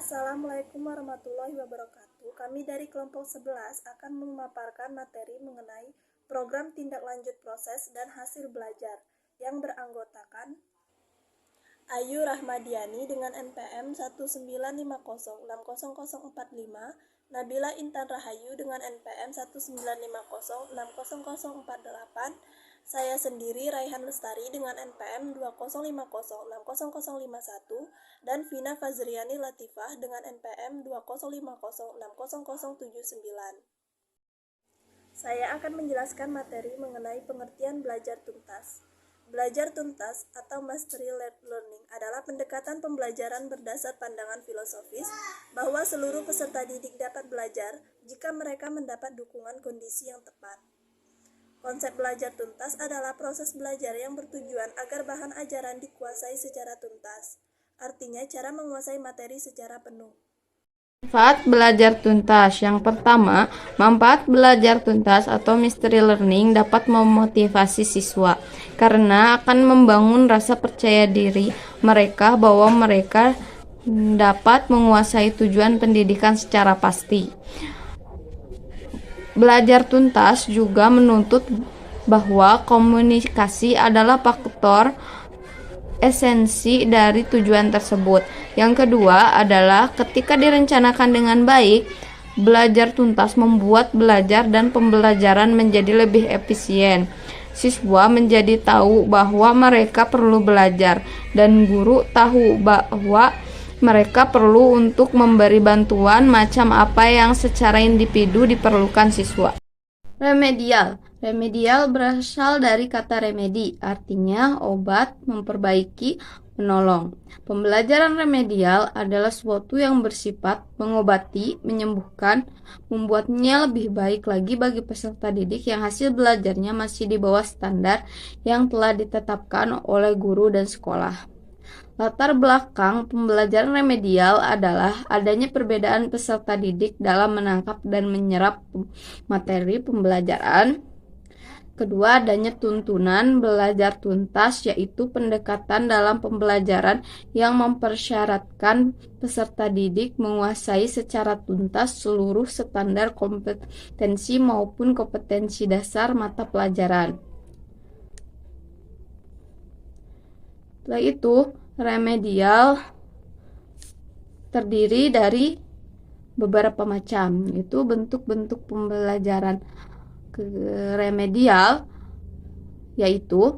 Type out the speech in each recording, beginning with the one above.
Assalamualaikum warahmatullahi wabarakatuh. Kami dari kelompok 11 akan memaparkan materi mengenai program tindak lanjut proses dan hasil belajar yang beranggotakan Ayu Rahmadiani dengan NPM 195060045, Nabila Intan Rahayu dengan NPM 195060048, saya sendiri Raihan Lestari dengan NPM 205060051, dan Vina Fazriani Latifah dengan NPM 205060079. Saya akan menjelaskan materi mengenai pengertian belajar tuntas. Belajar tuntas atau mastery learning adalah pendekatan pembelajaran berdasar pandangan filosofis bahwa seluruh peserta didik dapat belajar jika mereka mendapat dukungan kondisi yang tepat. Konsep belajar tuntas adalah proses belajar yang bertujuan agar bahan ajaran dikuasai secara tuntas, artinya cara menguasai materi secara penuh. Manfaat belajar tuntas. Yang pertama, manfaat belajar tuntas atau mystery learning dapat memotivasi siswa karena akan membangun rasa percaya diri mereka bahwa mereka dapat menguasai tujuan pendidikan secara pasti. Belajar tuntas juga menuntut bahwa komunikasi adalah faktor esensi dari tujuan tersebut. Yang kedua adalah ketika direncanakan dengan baik, belajar tuntas membuat belajar dan pembelajaran menjadi lebih efisien. Siswa menjadi tahu bahwa mereka perlu belajar dan guru tahu bahwa mereka perlu untuk memberi bantuan macam apa yang secara individu diperlukan siswa. Remedial. Remedial berasal dari kata remedi, artinya obat, memperbaiki, menolong. Pembelajaran remedial adalah sesuatu yang bersifat mengobati, menyembuhkan, membuatnya lebih baik lagi bagi peserta didik yang hasil belajarnya masih di bawah standar yang telah ditetapkan oleh guru dan sekolah. Latar belakang pembelajaran remedial adalah adanya perbedaan peserta didik dalam menangkap dan menyerap materi pembelajaran. Kedua, adanya tuntunan belajar tuntas, yaitu pendekatan dalam pembelajaran yang mempersyaratkan peserta didik menguasai secara tuntas seluruh standar kompetensi maupun kompetensi dasar mata pelajaran. Setelah itu, remedial terdiri dari beberapa macam, yaitu bentuk-bentuk pembelajaran remedial, yaitu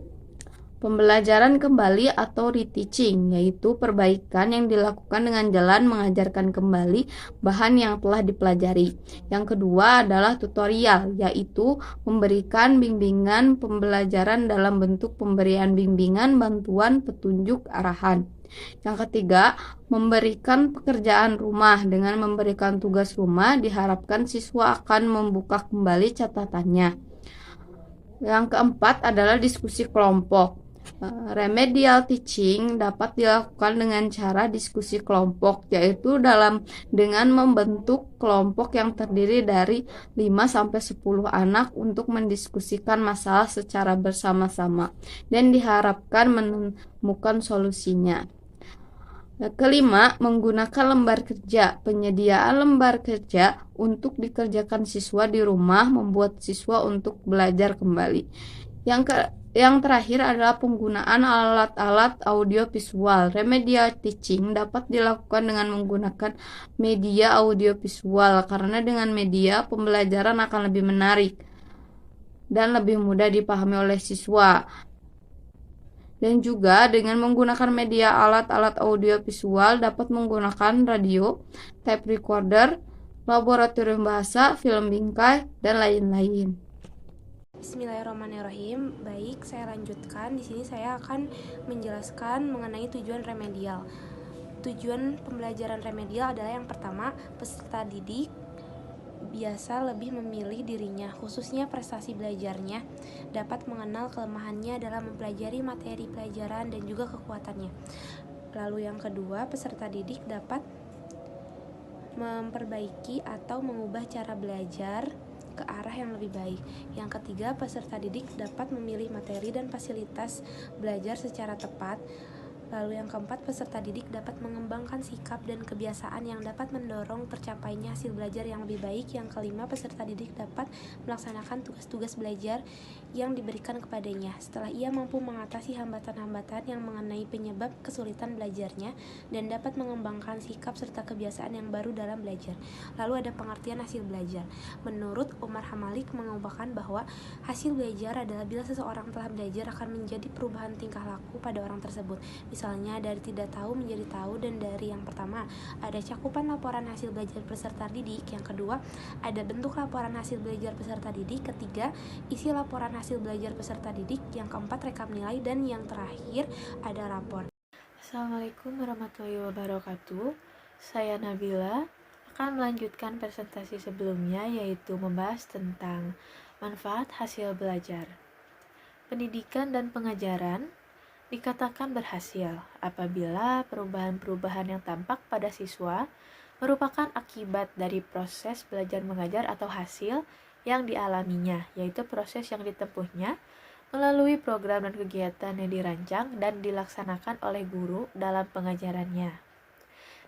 pembelajaran kembali atau reteaching, yaitu perbaikan yang dilakukan dengan jalan mengajarkan kembali bahan yang telah dipelajari. Yang kedua adalah tutorial, yaitu memberikan bimbingan pembelajaran dalam bentuk pemberian bimbingan, bantuan, petunjuk, arahan. Yang ketiga, memberikan pekerjaan rumah. Dengan memberikan tugas rumah, diharapkan siswa akan membuka kembali catatannya. Yang keempat adalah diskusi kelompok. Remedial teaching dapat dilakukan dengan cara diskusi kelompok, yaitu dengan membentuk kelompok yang terdiri dari 5-10 anak untuk mendiskusikan masalah secara bersama-sama dan diharapkan menemukan solusinya. Kelima, menggunakan lembar kerja. Penyediaan lembar kerja untuk dikerjakan siswa di rumah membuat siswa untuk belajar kembali. Yang terakhir adalah penggunaan alat-alat audio visual. Remedial teaching dapat dilakukan dengan menggunakan media audio visual karena dengan media pembelajaran akan lebih menarik dan lebih mudah dipahami oleh siswa. Dan juga dengan menggunakan media alat-alat audio visual dapat menggunakan radio, tape recorder, laboratorium bahasa, film bingkai, dan lain-lain. Bismillahirrahmanirrahim. Baik, saya lanjutkan. Di sini saya akan menjelaskan mengenai tujuan remedial. Tujuan pembelajaran remedial adalah yang pertama, peserta didik biasa lebih memilih dirinya, khususnya prestasi belajarnya, dapat mengenal kelemahannya dalam mempelajari materi pelajaran dan juga kekuatannya. Lalu yang kedua, peserta didik dapat memperbaiki atau mengubah cara belajar ke arah yang lebih baik. Yang ketiga, peserta didik dapat memilih materi dan fasilitas belajar secara tepat Lalu yang keempat, peserta didik dapat mengembangkan sikap dan kebiasaan yang dapat mendorong tercapainya hasil belajar yang lebih baik. Yang kelima, peserta didik dapat melaksanakan tugas-tugas belajar yang diberikan kepadanya setelah ia mampu mengatasi hambatan-hambatan yang mengenai penyebab kesulitan belajarnya dan dapat mengembangkan sikap serta kebiasaan yang baru dalam belajar. Lalu ada pengertian hasil belajar. Menurut Umar Hamalik mengubahkan bahwa hasil belajar adalah bila seseorang telah belajar akan menjadi perubahan tingkah laku pada orang tersebut. Misalnya dari tidak tahu menjadi tahu, dan dari yang pertama ada cakupan laporan hasil belajar peserta didik, yang kedua ada bentuk laporan hasil belajar peserta didik, ketiga isi laporan hasil belajar peserta didik, yang keempat rekap nilai, dan yang terakhir ada rapor. Assalamualaikum warahmatullahi wabarakatuh. Saya Nabila akan melanjutkan presentasi sebelumnya, yaitu membahas tentang manfaat hasil belajar. Pendidikan dan pengajaran dikatakan berhasil apabila perubahan-perubahan yang tampak pada siswa merupakan akibat dari proses belajar mengajar atau hasil yang dialaminya, yaitu proses yang ditempuhnya melalui program dan kegiatan yang dirancang dan dilaksanakan oleh guru dalam pengajarannya.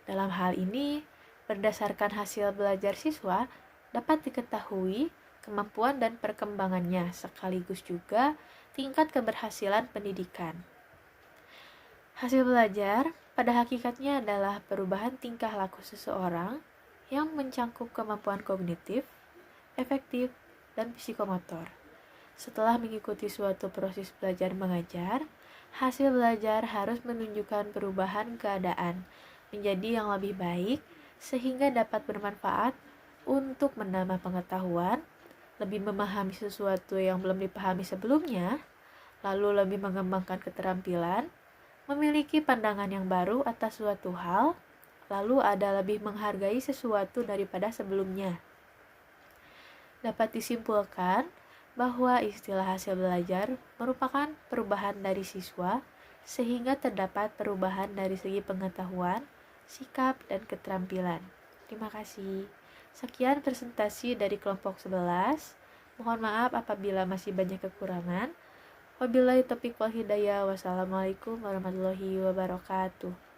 Dalam hal ini, berdasarkan hasil belajar siswa dapat diketahui kemampuan dan perkembangannya, sekaligus juga tingkat keberhasilan pendidikan. Hasil belajar pada hakikatnya adalah perubahan tingkah laku seseorang yang mencangkup kemampuan kognitif, efektif, dan psikomotor. Setelah mengikuti suatu proses belajar mengajar, hasil belajar harus menunjukkan perubahan keadaan menjadi yang lebih baik sehingga dapat bermanfaat untuk menambah pengetahuan, lebih memahami sesuatu yang belum dipahami sebelumnya, lalu lebih mengembangkan keterampilan, memiliki pandangan yang baru atas suatu hal, lalu ada lebih menghargai sesuatu daripada sebelumnya. Dapat disimpulkan bahwa istilah hasil belajar merupakan perubahan dari siswa sehingga terdapat perubahan dari segi pengetahuan, sikap, dan keterampilan. Terima kasih. Sekian presentasi dari kelompok 11. Mohon maaf apabila masih banyak kekurangan. Wabillahi taufiq wal hidayah. Wassalamualaikum warahmatullahi wabarakatuh.